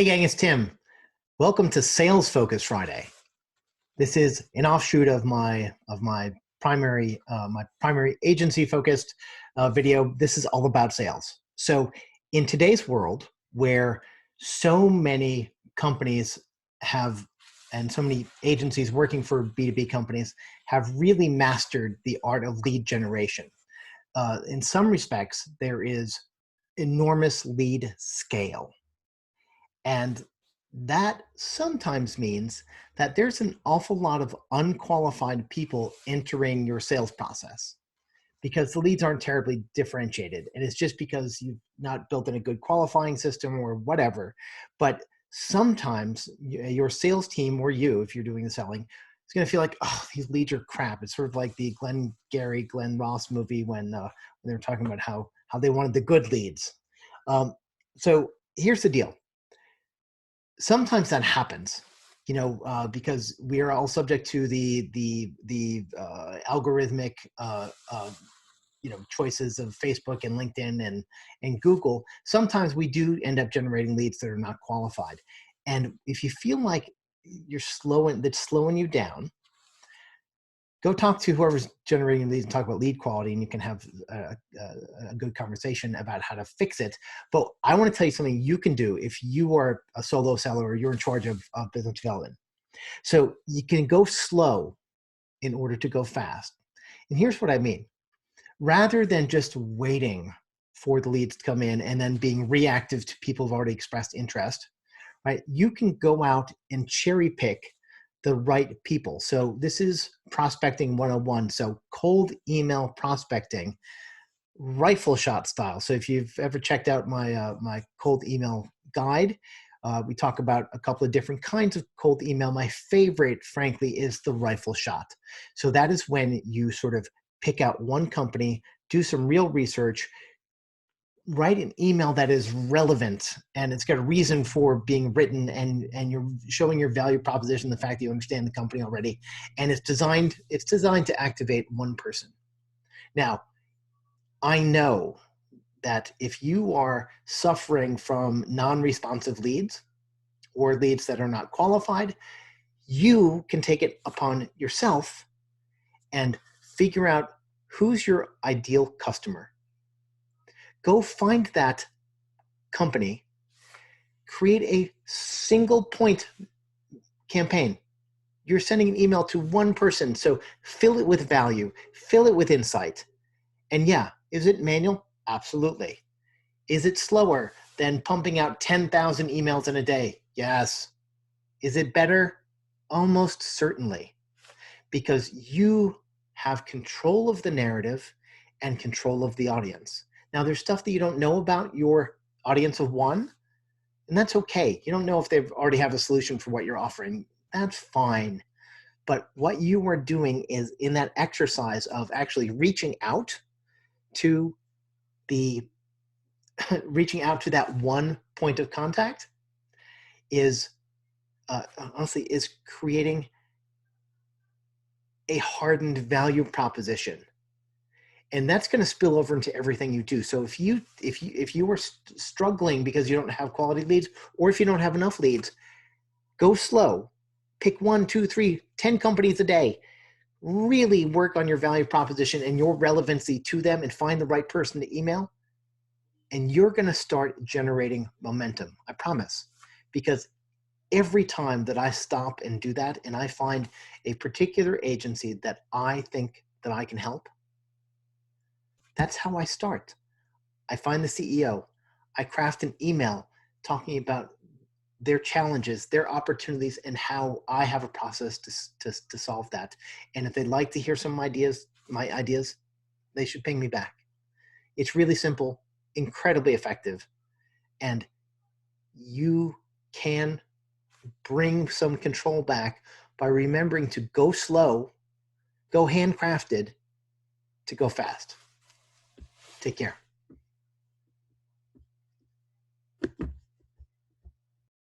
Hey gang, it's Tim. Welcome to Sales Focus Friday. This is an offshoot of my primary agency focused video. This is all about sales. So in today's world, where so many companies have and so many agencies working for B2B companies have really mastered the art of lead generation. In some respects, there is enormous lead scale. And that sometimes means that there's an awful lot of unqualified people entering your sales process because the leads aren't terribly differentiated. And it's just because you've not built in a good qualifying system or whatever. But sometimes your sales team or you, if you're doing the selling, is going to feel like, oh, these leads are crap. It's sort of like the Glenn Ross movie when they were talking about how they wanted the good leads. So here's the deal. Sometimes that happens, because we are all subject to the algorithmic, choices of Facebook and LinkedIn and Google. Sometimes we do end up generating leads that are not qualified. And if you feel like that's slowing you down, go talk to whoever's generating leads and talk about lead quality, and you can have a good conversation about how to fix it. But I want to tell you something you can do if you are a solo seller or you're in charge of business development. So you can go slow in order to go fast. And here's what I mean. Rather than just waiting for the leads to come in and then being reactive to people who've already expressed interest, right? You can go out and cherry pick the right people. So this is prospecting 101. So cold email prospecting, rifle shot style. So if you've ever checked out my cold email guide, we talk about a couple of different kinds of cold email. My favorite, frankly, is the rifle shot. So that is when you sort of pick out one company, do some real research, write an email that is relevant and it's got a reason for being written, and you're showing your value proposition, the fact that you understand the company already, and it's designed to activate one person. Now, I know that if you are suffering from non-responsive leads or leads that are not qualified, you can take it upon yourself and figure out who's your ideal customer. Go find that company, create a single point campaign. You're sending an email to one person, so fill it with value, fill it with insight. And yeah, is it manual? Absolutely. Is it slower than pumping out 10,000 emails in a day? Yes. Is it better? Almost certainly. Because you have control of the narrative and control of the audience. Now, there's stuff that you don't know about your audience of one, and that's okay. You don't know if they already have a solution for what you're offering. That's fine. But what you are doing is, in that exercise of actually reaching out to that one point of contact, is honestly is creating a hardened value proposition. And that's going to spill over into everything you do. So if you are struggling because you don't have quality leads, or if you don't have enough leads, go slow. Pick 1, 2, 3, 10 companies a day. Really work on your value proposition and your relevancy to them, and find the right person to email. And you're going to start generating momentum. I promise. Because every time that I stop and do that, and I find a particular agency that I think that I can help, that's how I start. I find the CEO. I craft an email talking about their challenges, their opportunities, and how I have a process to solve that. And if they'd like to hear some ideas, my ideas, they should ping me back. It's really simple, incredibly effective, and you can bring some control back by remembering to go slow, go handcrafted, to go fast. Take care.